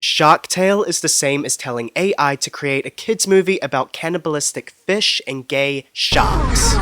Shark Tale is the same as telling AI to create a kids movie about cannibalistic fish and gay sharks.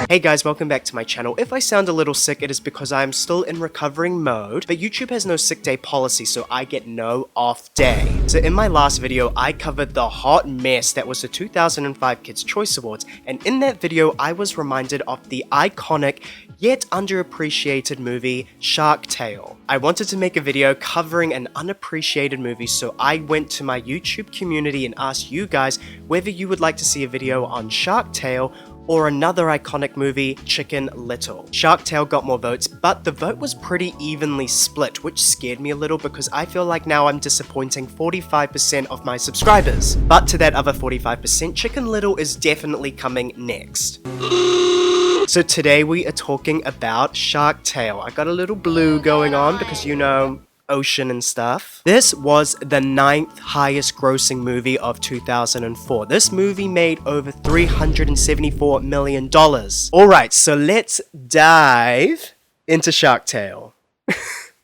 Hey guys, welcome back to my channel. If I sound a little sick, it is because I am still in recovering mode, but YouTube has no sick day policy, so I get no off day. So in my last video, I covered the hot mess that was the 2005 Kids' Choice Awards, and in that video, I was reminded of the iconic yet underappreciated movie Shark Tale. I wanted to make a video covering an unappreciated movie, so I went to my YouTube community and asked you guys whether you would like to see a video on Shark Tale or another iconic movie, Chicken Little. Shark Tale got more votes, but the vote was pretty evenly split, which scared me a little because I feel like now I'm disappointing 45% of my subscribers. But to that other 45%, Chicken Little is definitely coming next. So today we are talking about Shark Tale. I got a little blue going on because, you know, ocean and stuff. This was the 9th highest grossing movie of 2004. This movie made over $374 million. Alright, so let's dive into Shark Tale.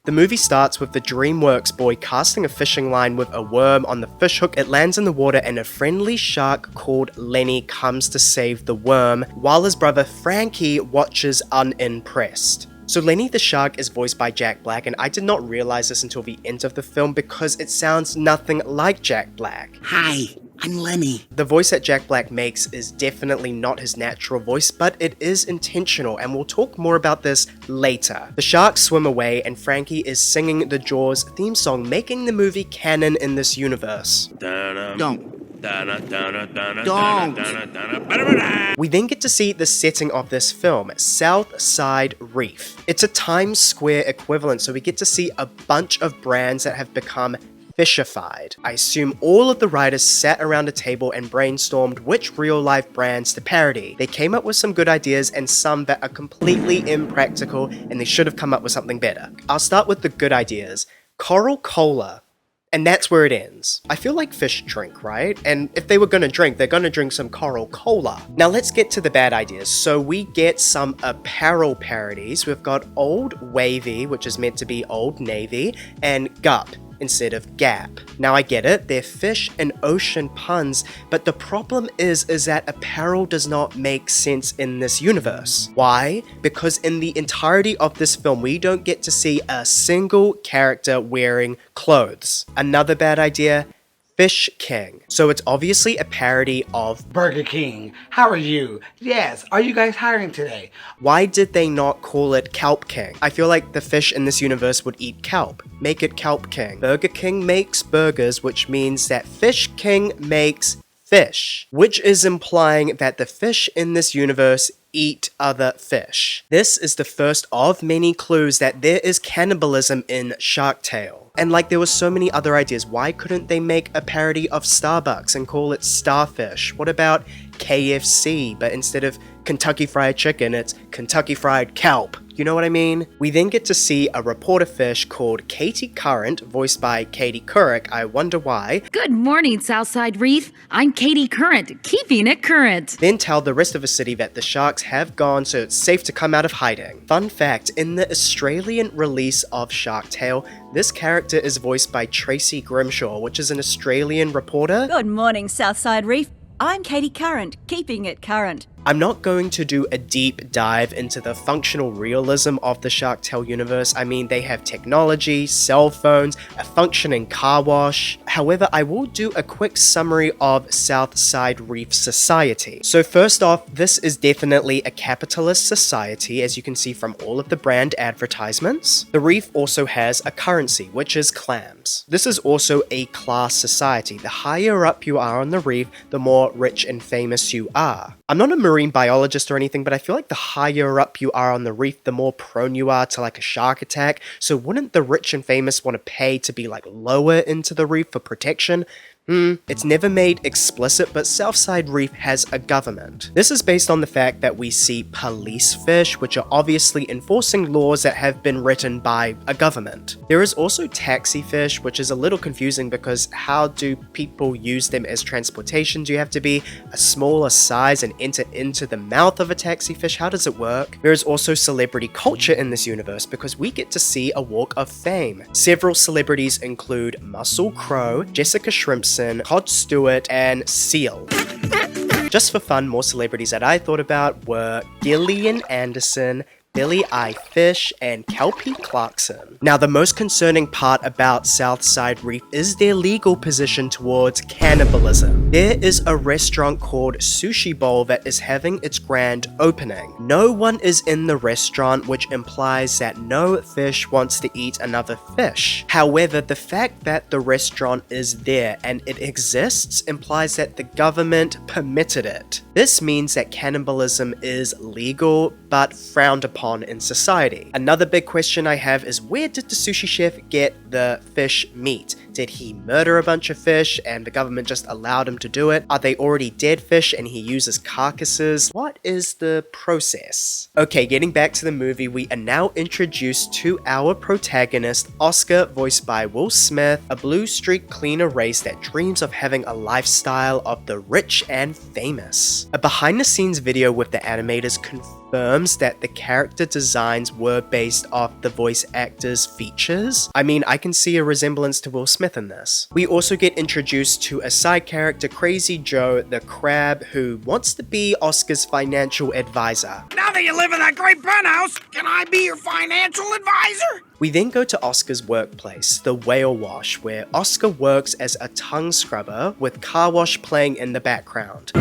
The movie starts with the DreamWorks boy casting a fishing line with a worm on the fish hook. It lands in the water and a friendly shark called Lenny comes to save the worm, while his brother Frankie watches unimpressed. So Lenny the shark is voiced by Jack Black, and I did not realize this until the end of the film because it sounds nothing like Jack Black. Hi, I'm Lenny. The voice that Jack Black makes is definitely not his natural voice, but it is intentional, and we'll talk more about this later. The sharks swim away, and Frankie is singing the Jaws theme song, making the movie canon in this universe. Don't. We then get to see the setting of this film, Southside Reef. It's a Times Square equivalent, so we get to see a bunch of brands that have become Fish-ified. I assume all of the writers sat around a table and brainstormed which real-life brands to parody. They came up with some good ideas and some that are completely impractical, and they should have come up with something better. I'll start with the good ideas. Coral Cola. And that's where it ends. I feel like fish drink, right? And if they were gonna drink, they're gonna drink some Coral Cola. Now let's get to the bad ideas. So we get some apparel parodies. We've got Old Wavy, which is meant to be Old Navy, and Gup instead of Gap. Now I get it, they're fish and ocean puns, but the problem is that apparel does not make sense in this universe. Why? Because in the entirety of this film, we don't get to see a single character wearing clothes. Another bad idea, Fish King. So it's obviously a parody of Burger King. How are you? Yes, are you guys hiring today? Why did they not call it Kelp King? I feel like the fish in this universe would eat kelp. Make it Kelp King. Burger King makes burgers, which means that Fish King makes fish, which is implying that the fish in this universe eat other fish. This is the first of many clues that there is cannibalism in Shark Tale. And like there were so many other ideas, why couldn't they make a parody of Starbucks and call it Starfish? What about KFC, but instead of Kentucky Fried Chicken, it's Kentucky Fried Kelp? You know what I mean? We then get to see a reporter fish called Katie Current, voiced by Katie Couric. I wonder why. Good morning, Southside Reef. I'm Katie Current, keeping it current. Then tell the rest of the city that the sharks have gone, so it's safe to come out of hiding. Fun fact, in the Australian release of Shark Tale, this character is voiced by Tracy Grimshaw, which is an Australian reporter. Good morning, Southside Reef. I'm Katie Current, keeping it current. I'm not going to do a deep dive into the functional realism of the Shark Tale universe. I mean, they have technology, cell phones, a functioning car wash. However, I will do a quick summary of Southside Reef society. So first off, this is definitely a capitalist society, as you can see from all of the brand advertisements. The Reef also has a currency, which is clams. This is also a class society. The higher up you are on the Reef, the more rich and famous you are. I'm not a marine biologist or anything, but I feel like the higher up you are on the reef, the more prone you are to like a shark attack. So wouldn't the rich and famous want to pay to be like lower into the reef for protection? It's never made explicit, but Southside Reef has a government. This is based on the fact that we see police fish, which are obviously enforcing laws that have been written by a government. There is also taxi fish, which is a little confusing because how do people use them as transportation? Do you have to be a smaller size and enter into the mouth of a taxi fish? How does it work? There is also celebrity culture in this universe because we get to see a walk of fame. Several celebrities include Muscle Crowe, Jessica Shrimpson, Cod Stewart, and Seal. Just for fun, more celebrities that I thought about were Gillian Anderson, Billy Eye Fish, and Kelpie Clarkson. Now, the most concerning part about Southside Reef is their legal position towards cannibalism. There is a restaurant called Sushi Bowl that is having its grand opening. No one is in the restaurant, which implies that no fish wants to eat another fish. However, the fact that the restaurant is there and it exists implies that the government permitted it. This means that cannibalism is legal but frowned upon in society. Another big question I have is, where did the sushi chef get the fish meat? Did he murder a bunch of fish and the government just allowed him to do it? Are they already dead fish and he uses carcasses? What is the process? Okay, getting back to the movie, we are now introduced to our protagonist, Oscar, voiced by Will Smith, a blue streak cleaner race that dreams of having a lifestyle of the rich and famous. A behind the scenes video with the animators confirms that the character designs were based off the voice actor's features. I mean, I can see a resemblance to Will Smith in this. We also get introduced to a side character, Crazy Joe the Crab, who wants to be Oscar's financial advisor. Now that you live in that great penthouse, can I be your financial advisor? We then go to Oscar's workplace, the Whale Wash, where Oscar works as a tongue scrubber with Carwash playing in the background.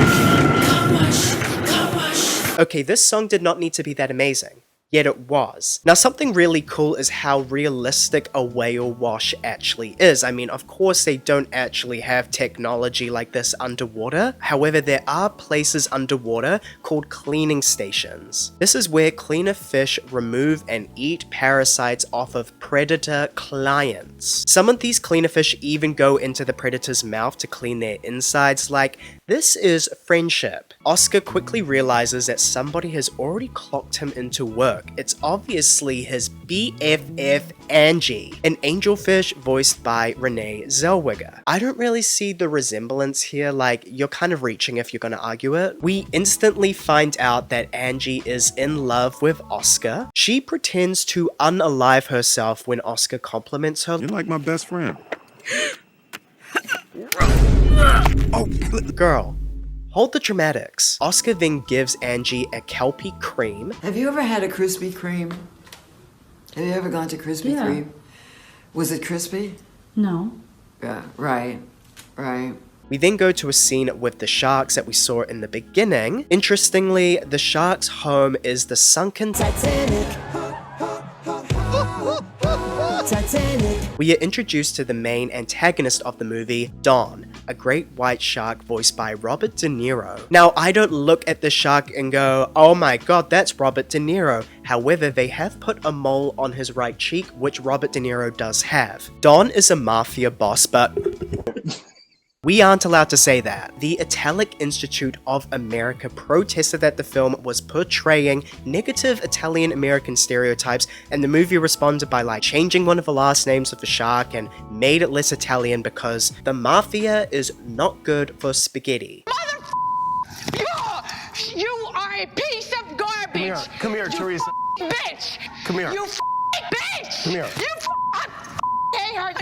Okay, this song did not need to be that amazing. Yet it was. Now, something really cool is how realistic a whale wash actually is. I mean, of course they don't actually have technology like this underwater. However, there are places underwater called cleaning stations. This is where cleaner fish remove and eat parasites off of predator clients. Some of these cleaner fish even go into the predator's mouth to clean their insides. Like, this is friendship. Oscar quickly realizes that somebody has already clocked him into work. It's obviously his BFF Angie, an angelfish voiced by Renee Zellweger. I don't really see the resemblance here, like you're kind of reaching if you're gonna argue it. We instantly find out that Angie is in love with Oscar. She pretends to unalive herself when Oscar compliments her. You're like my best friend. Girl, hold the dramatics. Oscar then gives Angie a Kelpie cream. Have you ever had a Krispy Kreme? Have you ever gone to Krispy Kreme? Was it crispy? No. Yeah, right. We then go to a scene with the sharks that we saw in the beginning. Interestingly, the shark's home is the sunken Titanic. We are introduced to the main antagonist of the movie, Don, a great white shark voiced by Robert De Niro. Now, I don't look at the shark and go, oh my god, that's Robert De Niro. However, they have put a mole on his right cheek, which Robert De Niro does have. Don is a mafia boss, but we aren't allowed to say that. The Italic Institute of America protested that the film was portraying negative Italian-American stereotypes, and the movie responded by changing one of the last names of the shark and made it less Italian because the mafia is not good for spaghetti. You are a piece of garbage! Come here, Teresa. Bitch! Come here. You bitch! Come here. You hate her!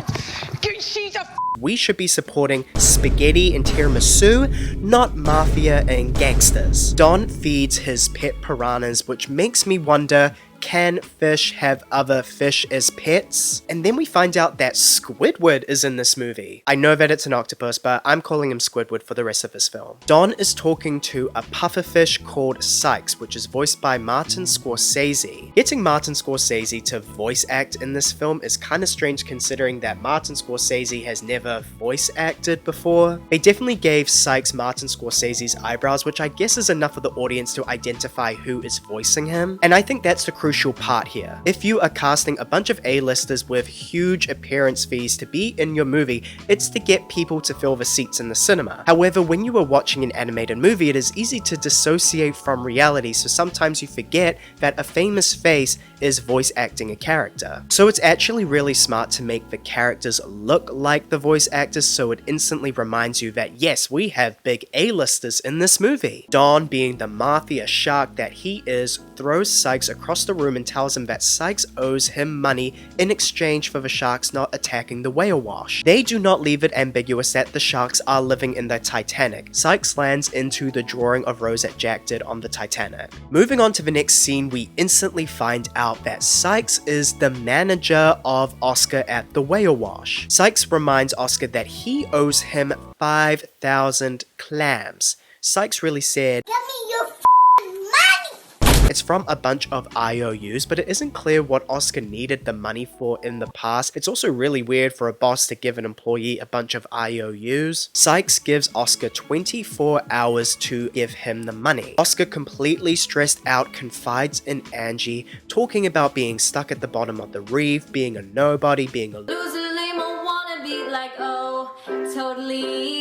She's a We should be supporting spaghetti and tiramisu, not mafia and gangsters. Don feeds his pet piranhas, which makes me wonder, can fish have other fish as pets? And then we find out that Squidward is in this movie. I know that it's an octopus, but I'm calling him Squidward for the rest of this film. Don is talking to a pufferfish called Sykes, which is voiced by Martin Scorsese. Getting Martin Scorsese to voice act in this film is kind of strange considering that Martin Scorsese has never voice acted before. They definitely gave Sykes Martin Scorsese's eyebrows, which I guess is enough for the audience to identify who is voicing him. And I think that's the crucial crucial part here. If you are casting a bunch of A-listers with huge appearance fees to be in your movie, it's to get people to fill the seats in the cinema. However, when you are watching an animated movie, it is easy to dissociate from reality, so sometimes you forget that a famous face is voice acting a character. So it's actually really smart to make the characters look like the voice actors, so it instantly reminds you that yes, we have big A-listers in this movie. Don, being the mafia shark that he is, throws Sykes across the room and tells him that Sykes owes him money in exchange for the sharks not attacking the whale wash. They do not leave it ambiguous that the sharks are living in the Titanic. Sykes lands into the drawing of Rose that Jack did on the Titanic. Moving on to the next scene, we instantly find out that Sykes is the manager of Oscar at the whale wash. Sykes reminds Oscar that he owes him 5,000 clams. Sykes really said, "Give me your money!" It's from a bunch of IOUs, but it isn't clear what Oscar needed the money for in the past. It's also really weird for a boss to give an employee a bunch of IOUs. Sykes gives Oscar 24 hours to give him the money. Oscar, completely stressed out, confides in Angie, talking about being stuck at the bottom of the reef, being a nobody, being a loser.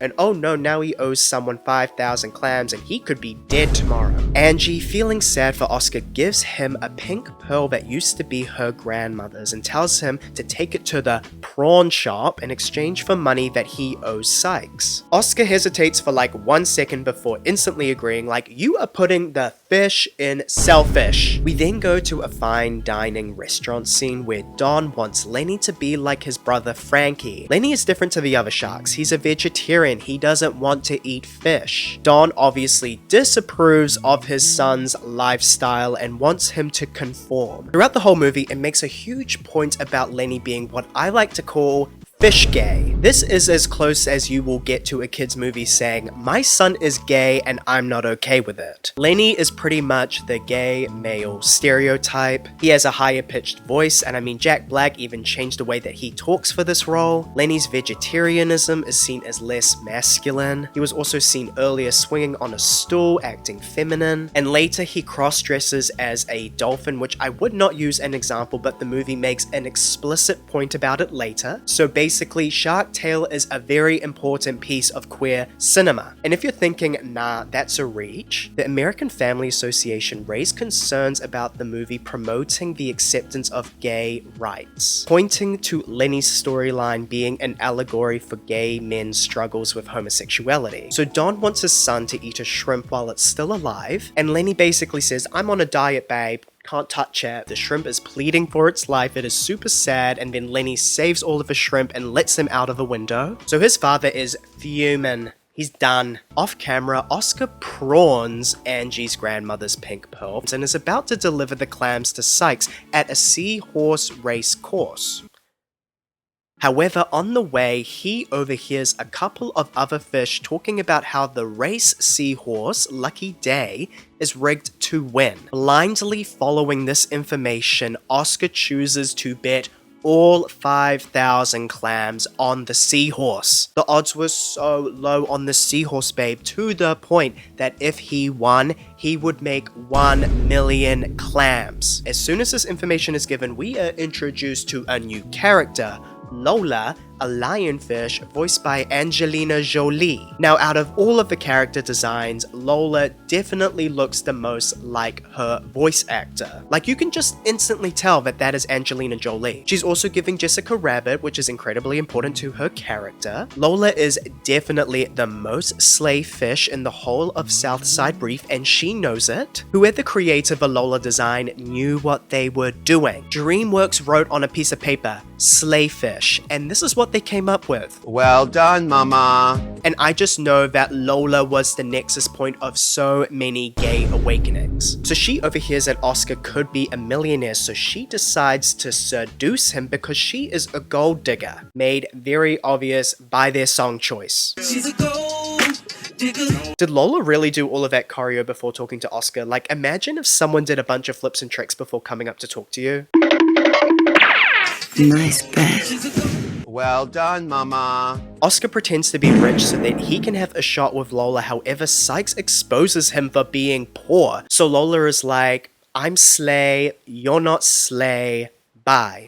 And oh no, now he owes someone 5,000 clams and he could be dead tomorrow. Angie, feeling sad for Oscar, gives him a pink pearl that used to be her grandmother's and tells him to take it to the prawn shop in exchange for money that he owes Sykes. Oscar hesitates for like 1 second before instantly agreeing, like, you are putting the fish in selfish. We then go to a fine dining restaurant scene where Don wants Lenny to be like his brother Frankie. Lenny is different to the other sharks. He's a vegetarian. He doesn't want to eat fish. Don obviously disapproves of his son's lifestyle and wants him to conform. Throughout the whole movie, it makes a huge point about Lenny being what I like to call fish gay. This is as close as you will get to a kid's movie saying, my son is gay and I'm not okay with it. Lenny is pretty much the gay male stereotype. He has a higher pitched voice, and I mean Jack Black even changed the way that he talks for this role. Lenny's vegetarianism is seen as less masculine. He was also seen earlier swinging on a stool, acting feminine, and later he cross-dresses as a dolphin, which I would not use an example, but the movie makes an explicit point about it later. So basically, Shark Tale is a very important piece of queer cinema. And if you're thinking, nah, that's a reach, the American Family Association raised concerns about the movie promoting the acceptance of gay rights, pointing to Lenny's storyline being an allegory for gay men's struggles with homosexuality. So Don wants his son to eat a shrimp while it's still alive, and Lenny basically says, I'm on a diet, babe. Can't touch it. The shrimp is pleading for its life. It is super sad, and then Lenny saves all of the shrimp and lets him out of a window. So his father is fuming. He's done. Off camera, Oscar prawns Angie's grandmother's pink pearl and is about to deliver the clams to Sykes at a seahorse race course. However, on the way, he overhears a couple of other fish talking about how the race seahorse, Lucky Day, is rigged to win. Blindly following this information, Oscar chooses to bet all 5,000 clams on the seahorse. The odds were so low on the seahorse, babe, to the point that if he won, he would make 1 million clams. As soon as this information is given, we are introduced to a new character, Lola, a lionfish voiced by Angelina Jolie. Now, out of all of the character designs, Lola definitely looks the most like her voice actor. Like, you can just instantly tell that that is Angelina Jolie. She's also giving Jessica Rabbit, which is incredibly important to her character. Lola is definitely the most slay fish in the whole of Southside Reef, and she knows it. Whoever created the Lola design knew what they were doing. DreamWorks wrote on a piece of paper, slay fish, and this is what they came up with. Well done, mama. And I just know that Lola was the nexus point of so many gay awakenings. So she overhears that Oscar could be a millionaire, so she decides to seduce him because she is a gold digger, made very obvious by their song choice. She's a gold digger. Did Lola really do all of that choreo before talking to Oscar? Like, imagine if someone did a bunch of flips and tricks before coming up to talk to you. Nice bet. Well done, mama. Oscar pretends to be rich so that he can have a shot with Lola, however Sykes exposes him for being poor. So Lola is like, I'm slay, you're not slay, bye.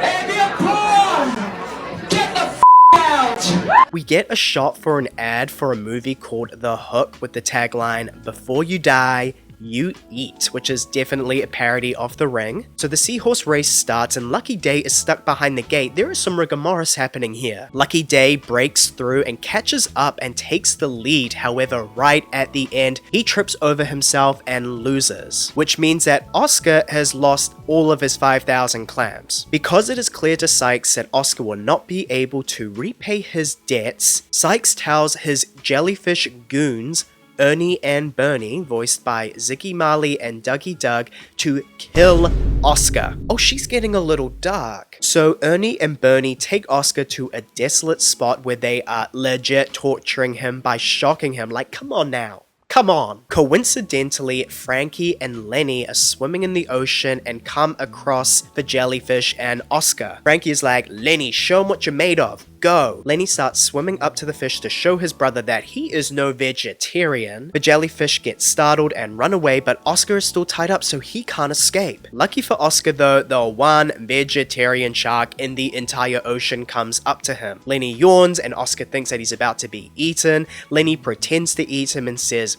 We get a shot for an ad for a movie called The Hook with the tagline, "Before you die, you eat," which is definitely a parody of The Ring. So the seahorse race starts and Lucky Day is stuck behind the gate. There is some rigor mortis happening here. Lucky Day breaks through and catches up and takes the lead. However, right at the end, he trips over himself and loses, which means that Oscar has lost all of his 5,000 clams. Because it is clear to Sykes that Oscar will not be able to repay his debts, Sykes tells his jellyfish goons Ernie and Bernie, voiced by Ziggy Marley and Dougie Doug, to kill Oscar. Oh, she's getting a little dark. So Ernie and Bernie take Oscar to a desolate spot where they are legit torturing him by shocking him. Like, come on now. Come on. Coincidentally, Frankie and Lenny are swimming in the ocean and come across the jellyfish and Oscar. Frankie is like, "Lenny, show him what you're made of. Go." Lenny starts swimming up to the fish to show his brother that he is no vegetarian. The jellyfish gets startled and run away, but Oscar is still tied up so he can't escape. Lucky for Oscar though, the one vegetarian shark in the entire ocean comes up to him. Lenny yawns and Oscar thinks that he's about to be eaten. Lenny pretends to eat him and says,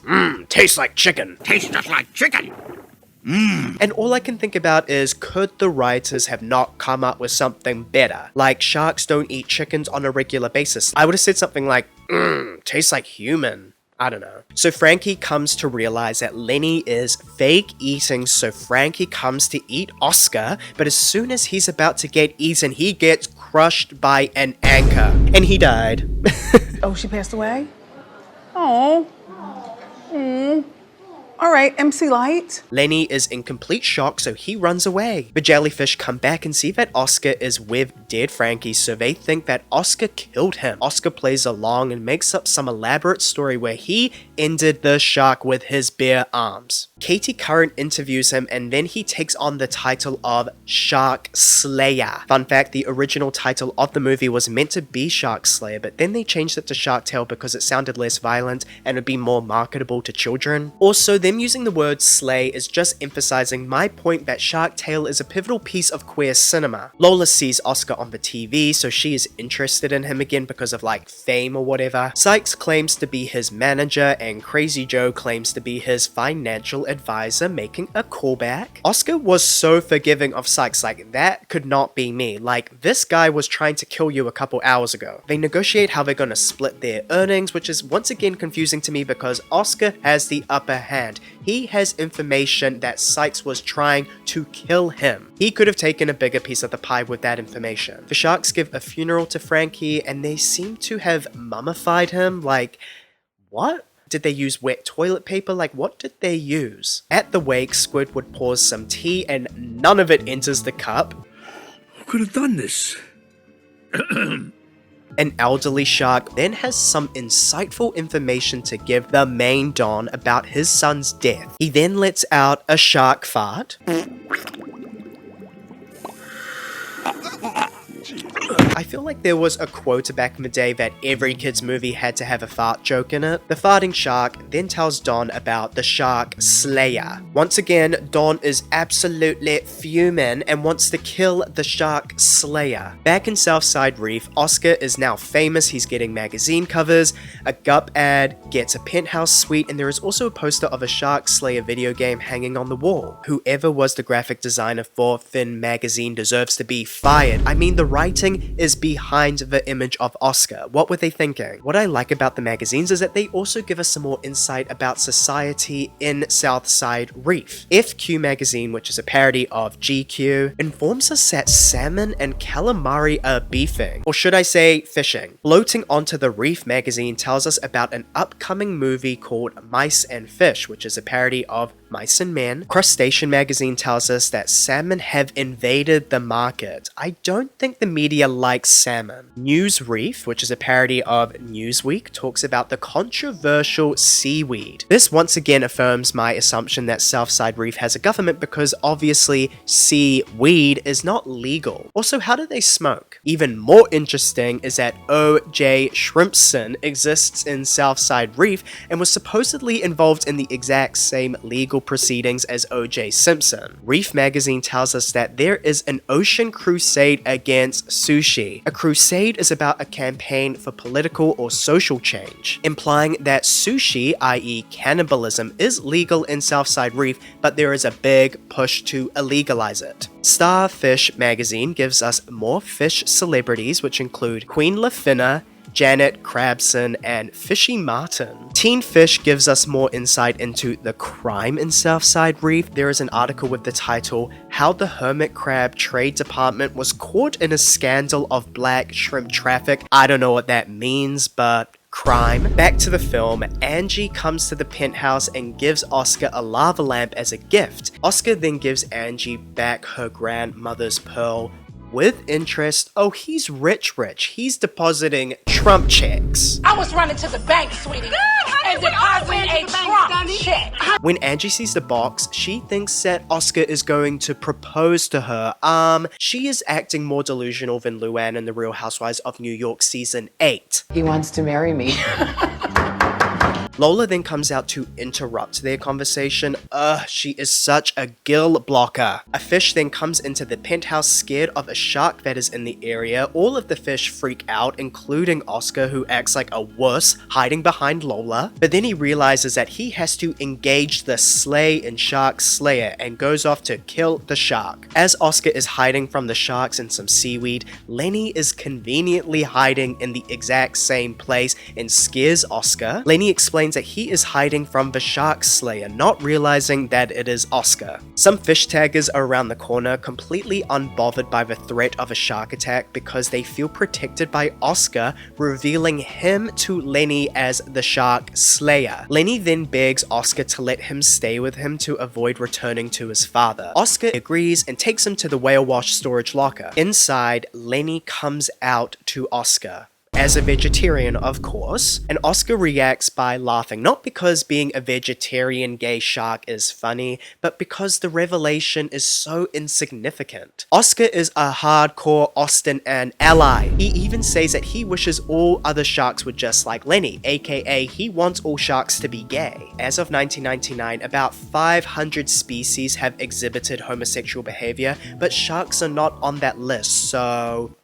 Tastes like chicken. Tastes just like chicken. And all I can think about is, could the writers have not come up with something better? Like, sharks don't eat chickens on a regular basis. I would have said something like, tastes like human. I don't know. So Frankie comes to realize that Lenny is fake eating, so Frankie comes to eat Oscar, but as soon as he's about to get eaten, he gets crushed by an anchor. And he died. Oh, she passed away? Oh. All right, MC Light. Lenny is in complete shock, so he runs away. The jellyfish come back and see that Oscar is with dead Frankie, so they think that Oscar killed him. Oscar plays along and makes up some elaborate story where he ended the shark with his bare arms. Katie Current interviews him and then he takes on the title of Shark Slayer. Fun fact, the original title of the movie was meant to be Shark Slayer, but then they changed it to Shark Tale because it sounded less violent and would be more marketable to children. Also, them using the word slay is just emphasizing my point that Shark Tale is a pivotal piece of queer cinema. Lola sees Oscar on the TV, so she is interested in him again because of like fame or whatever. Sykes claims to be his manager and Crazy Joe claims to be his financial advisor, making a callback. Oscar was so forgiving of Sykes, like, that could not be me. Like, this guy was trying to kill you a couple hours ago. They negotiate how they're gonna split their earnings, which is once again confusing to me because Oscar has the upper hand. He has information that Sykes was trying to kill him. He could have taken a bigger piece of the pie with that information. The sharks give a funeral to Frankie and they seem to have mummified him. Like, what? Did they use wet toilet paper? Like, what did they use? At the wake, Squidward pours some tea and none of it enters the cup. Who could have done this? An elderly shark then has some insightful information to give the main Don about his son's death. He then lets out a shark fart. I feel like there was a quote back in the day that every kid's movie had to have a fart joke in it. The farting shark then tells Don about the Shark Slayer. Once again, Don is absolutely fuming and wants to kill the Shark Slayer. Back in Southside Reef, Oscar is now famous. He's getting magazine covers, a Gup ad, gets a penthouse suite, and there is also a poster of a Shark Slayer video game hanging on the wall. Whoever was the graphic designer for Finn magazine deserves to be fired. I mean, the writing is behind the image of Oscar. What were they thinking? What I like about the magazines is that they also give us some more insight about society in Southside Reef. FQ magazine, which is a parody of GQ, informs us that salmon and calamari are beefing, or should I say fishing. Floating onto the Reef magazine tells us about an upcoming movie called Mice and Fish, which is a parody of Mice and Men. Crustacean magazine tells us that salmon have invaded the market. I don't think the media likes salmon. News Reef, which is a parody of Newsweek, talks about the controversial seaweed. This once again affirms my assumption that Southside Reef has a government because obviously seaweed is not legal. Also, how do they smoke? Even more interesting is that O.J. Shrimpson exists in Southside Reef and was supposedly involved in the exact same legal legal proceedings as O.J. Simpson. Reef magazine tells us that there is an ocean crusade against sushi. A crusade is about a campaign for political or social change, implying that sushi, i.e. cannibalism, is legal in Southside Reef, but there is a big push to illegalize it. Starfish magazine gives us more fish celebrities, which include Queen Lafina, Janet Crabson, and Fishy Martin. Teen Fish gives us more insight into the crime in Southside Reef. There is an article with the title, How the Hermit Crab Trade Department Was Caught in a Scandal of Black Shrimp Traffic. I don't know what that means, but crime. Back to the film, Angie comes to the penthouse and gives Oscar a lava lamp as a gift. Oscar then gives Angie back her grandmother's pearl with interest. Oh, he's rich. He's depositing Trump checks. I was running to the bank, sweetie, and depositing a Trump check. When Angie sees the box, she thinks that Oscar is going to propose to her. She is acting more delusional than Luann in The Real Housewives of New York season 8. He wants to marry me. Lola then comes out to interrupt their conversation. She is such a gill blocker. A fish then comes into the penthouse scared of a shark that is in the area. All of the fish freak out, including Oscar, who acts like a wuss, hiding behind Lola. But then he realizes that he has to engage the Slay in Shark Slayer and goes off to kill the shark. As Oscar is hiding from the sharks in some seaweed, Lenny is conveniently hiding in the exact same place and scares Oscar. Lenny explains that he is hiding from the shark slayer, not realizing that it is Oscar. Some fish taggers are around the corner, completely unbothered by the threat of a shark attack because they feel protected by Oscar, revealing him to Lenny as the shark slayer. Lenny then begs Oscar to let him stay with him to avoid returning to his father. Oscar agrees and takes him to the whale wash storage locker. Inside, Lenny comes out to Oscar. As a vegetarian, of course, and Oscar reacts by laughing, not because being a vegetarian gay shark is funny, but because the revelation is so insignificant. Oscar is a hardcore Austin and ally. He even says that he wishes all other sharks were just like Lenny, aka he wants all sharks to be gay. As of 1999, about 500 species have exhibited homosexual behavior, but sharks are not on that list, so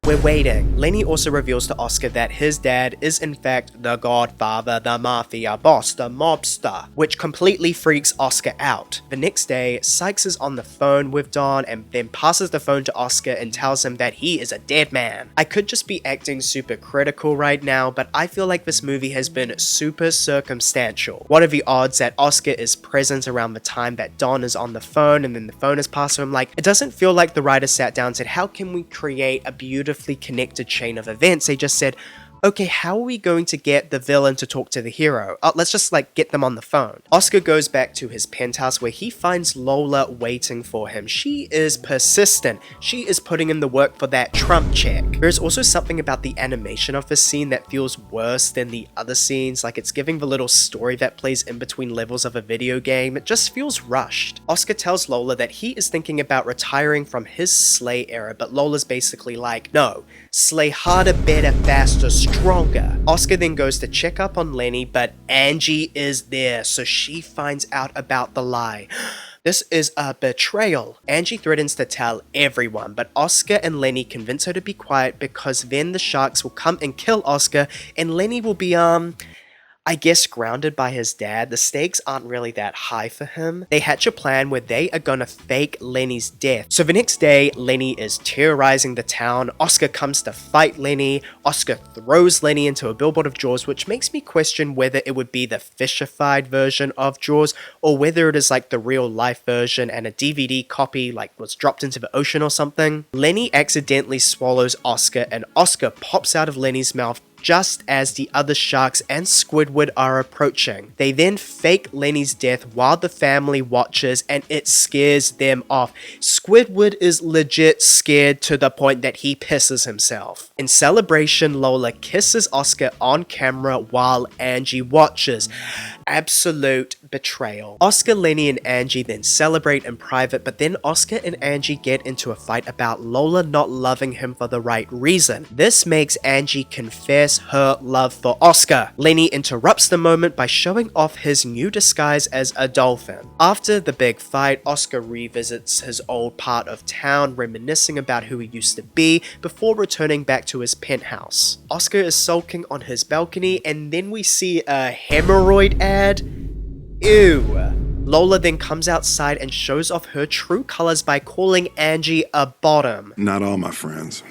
we're waiting. Lenny also reveals to Oscar that his dad is in fact the godfather, the mafia boss, the mobster, which completely freaks Oscar out. The next day, Sykes is on the phone with Don and then passes the phone to Oscar and tells him that he is a dead man. I could just be acting super critical right now, but I feel like this movie has been super circumstantial. What are the odds that Oscar is present around the time that Don is on the phone and then the phone is passed to him? Like, it doesn't feel like the writer sat down and said, how can we create a beautifully connected chain of events? They just said, okay, how are we going to get the villain to talk to the hero? Let's just get them on the phone. Oscar goes back to his penthouse where he finds Lola waiting for him. She is persistent. She is putting in the work for that Trump check. There's also something about the animation of this scene that feels worse than the other scenes, like it's giving the little story that plays in between levels of a video game. It just feels rushed. Oscar tells Lola that he is thinking about retiring from his Slay era, but Lola's basically like, no, slay harder, better, faster, stronger. Oscar then goes to check up on Lenny, but Angie is there, so she finds out about the lie. This is a betrayal. Angie threatens to tell everyone, but Oscar and Lenny convince her to be quiet because then the sharks will come and kill Oscar and Lenny will be, I guess, grounded by his dad. The stakes aren't really that high for him. They hatch a plan where they are gonna fake Lenny's death. So the next day, Lenny is terrorizing the town. Oscar comes to fight Lenny. Oscar throws Lenny into a billboard of Jaws, which makes me question whether it would be the Fish-ified version of Jaws or whether it is like the real life version and a DVD copy was dropped into the ocean or something. Lenny accidentally swallows Oscar and Oscar pops out of Lenny's mouth just as the other sharks and Squidward are approaching. They then fake Lenny's death while the family watches and it scares them off. Squidward is legit scared to the point that he pisses himself. In celebration, Lola kisses Oscar on camera while Angie watches. absolute betrayal. Oscar, Lenny, and Angie then celebrate in private, but then Oscar and Angie get into a fight about Lola not loving him for the right reason. This makes Angie confess her love for Oscar. Lenny interrupts the moment by showing off his new disguise as a dolphin. After the big fight, Oscar revisits his old part of town, reminiscing about who he used to be before returning back to his penthouse. Oscar is sulking on his balcony, and then we see a hemorrhoid ad. Ew. Lola then comes outside and shows off her true colors by calling Angie a bottom. Not all my friends.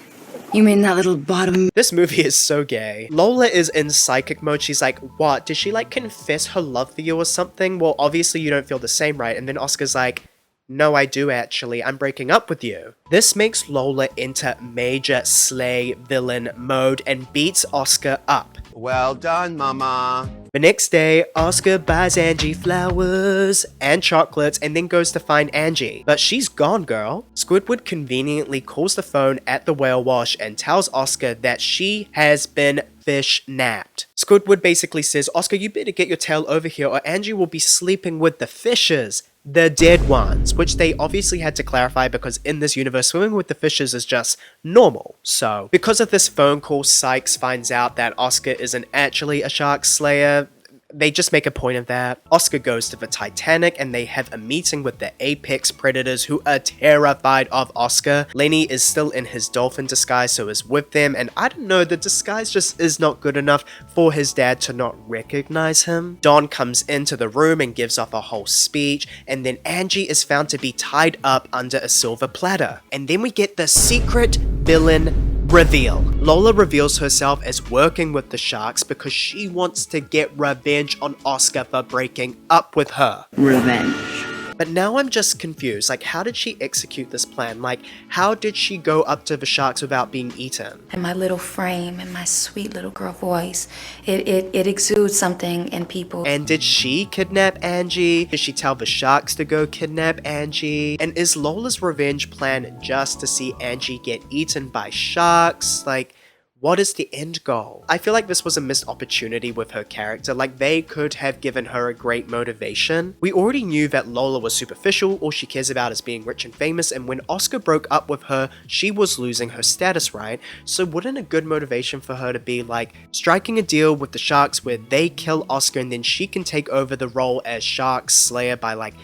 You mean that little bottom? This movie is so gay. Lola is in psychic mode. She's like, what? Did she like confess her love for you or something? Well, obviously you don't feel the same, right? And then Oscar's like, no, I do actually. I'm breaking up with you. This makes Lola enter major slay villain mode and beats Oscar up. Well done, mama. The next day, Oscar buys Angie flowers and chocolates and then goes to find Angie. But she's gone, girl. Squidward conveniently calls the phone at the whale wash and tells Oscar that she has been fish napped. Squidward basically says, Oscar, you better get your tail over here or Angie will be sleeping with the fishes. The dead ones, which they obviously had to clarify because in this universe, swimming with the fishes is just normal. So, because of this phone call, Sykes finds out that Oscar isn't actually a shark slayer. They just make a point of that. Oscar goes to the Titanic and they have a meeting with the apex predators who are terrified of Oscar. Lenny is still in his dolphin disguise, so is with them, and I don't know, the disguise just is not good enough for his dad to not recognize him. Don comes into the room and gives off a whole speech, and then Angie is found to be tied up under a silver platter. And then we get the secret villain reveal. Lola reveals herself as working with the sharks because she wants to get revenge on Oscar for breaking up with her. Revenge. But now I'm just confused, like how did she execute this plan? Like how did she go up to the sharks without being eaten? And my little frame and my sweet little girl voice, it exudes something in people. And did she kidnap Angie? Did she tell the sharks to go kidnap Angie? And is Lola's revenge plan just to see Angie get eaten by sharks? Like, what is the end goal? I feel like this was a missed opportunity with her character, like they could have given her a great motivation. We already knew that Lola was superficial, all she cares about is being rich and famous, and when Oscar broke up with her, she was losing her status, right? So wouldn't a good motivation for her to be like striking a deal with the sharks where they kill Oscar and then she can take over the role as Shark Slayer by like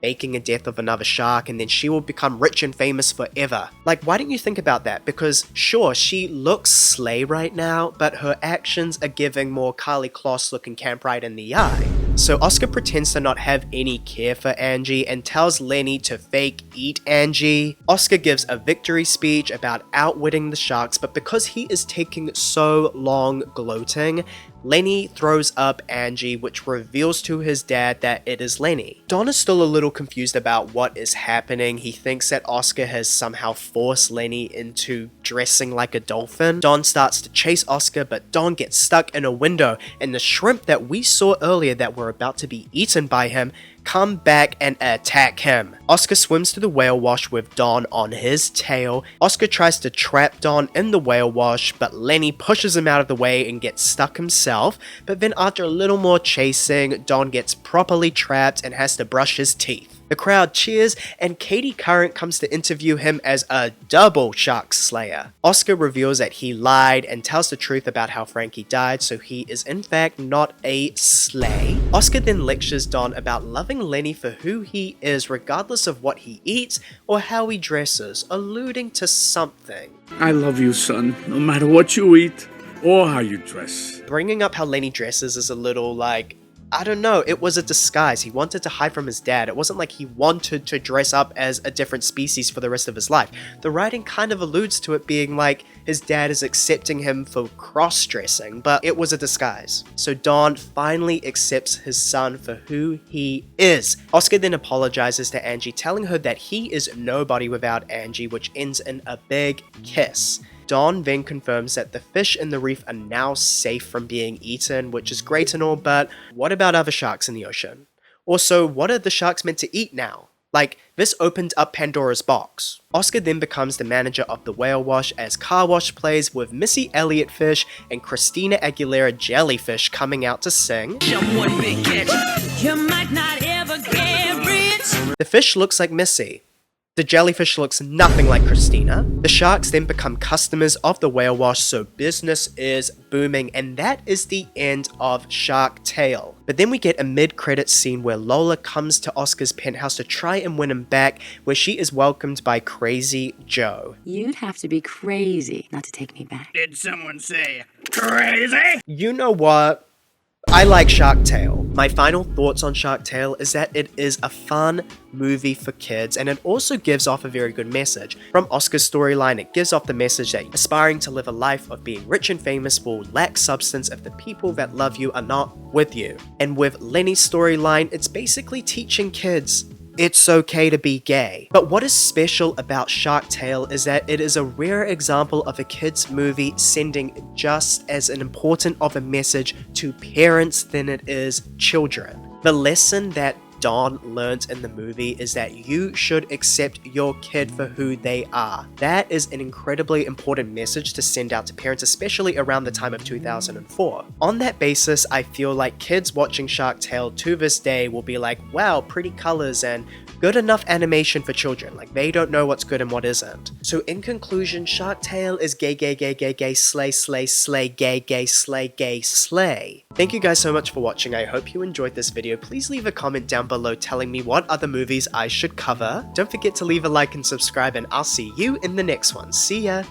faking a death of another shark and then she will become rich and famous forever. Like, why don't you think about that? Because sure, she looks slay right now, but her actions are giving more Carly Kloss looking camp right in the eye. So Oscar pretends to not have any care for Angie and tells Lenny to fake eat Angie. Oscar gives a victory speech about outwitting the sharks, but because he is taking so long gloating, Lenny throws up Angie, which reveals to his dad that it is Lenny. Don is still a little confused about what is happening. He thinks that Oscar has somehow forced Lenny into dressing like a dolphin. Don starts to chase Oscar, but Don gets stuck in a window, and the shrimp that we saw earlier that were about to be eaten by him come back and attack him. Oscar swims to the whale wash with Don on his tail. Oscar tries to trap Don in the whale wash, but Lenny pushes him out of the way and gets stuck himself. But then after a little more chasing, Don gets properly trapped and has to brush his teeth. The crowd cheers, and Katie Current comes to interview him as a double shark slayer. Oscar reveals that he lied and tells the truth about how Frankie died, so he is in fact not a slay. Oscar then lectures Don about loving Lenny for who he is regardless of what he eats or how he dresses, alluding to something. I love you, son, no matter what you eat or how you dress. Bringing up how Lenny dresses is a little like, I don't know, it was a disguise. He wanted to hide from his dad. It wasn't like he wanted to dress up as a different species for the rest of his life. The writing kind of alludes to it being like his dad is accepting him for cross-dressing, but it was a disguise. So Don finally accepts his son for who he is. Oscar then apologizes to Angie, telling her that he is nobody without Angie, which ends in a big kiss. Don then confirms that the fish in the reef are now safe from being eaten, which is great and all, but what about other sharks in the ocean? Also, what are the sharks meant to eat now? Like, this opened up Pandora's box. Oscar then becomes the manager of the Whale Wash as Carwash plays with Missy Elliott Fish and Christina Aguilera Jellyfish coming out to sing. You might not ever get rich. The fish looks like Missy. The jellyfish looks nothing like Christina. The sharks then become customers of the Whale Wash, so business is booming, and that is the end of Shark Tale. But then we get a mid-credits scene where Lola comes to Oscar's penthouse to try and win him back, where she is welcomed by Crazy Joe. You'd have to be crazy not to take me back. Did someone say crazy? You know what? I like Shark Tale. My final thoughts on Shark Tale is that it is a fun movie for kids, and it also gives off a very good message. From Oscar's storyline, it gives off the message that aspiring to live a life of being rich and famous will lack substance if the people that love you are not with you. And with Lenny's storyline, it's basically teaching kids it's okay to be gay. But what is special about Shark Tale is that it is a rare example of a kids movie sending just as an important of a message to parents than it is children. The lesson that Don learns in the movie is that you should accept your kid for who they are. That is an incredibly important message to send out to parents, especially around the time of 2004. On that basis, I feel like kids watching Shark Tale to this day will be like, wow, pretty colors and good enough animation for children. Like, they don't know what's good and what isn't. So in conclusion, Shark Tale is gay, gay, gay, gay, gay, slay, slay, slay, gay, gay, slay, gay, slay. Thank you guys so much for watching. I hope you enjoyed this video. Please leave a comment down below telling me what other movies I should cover. Don't forget to leave a like and subscribe, and I'll see you in the next one. See ya!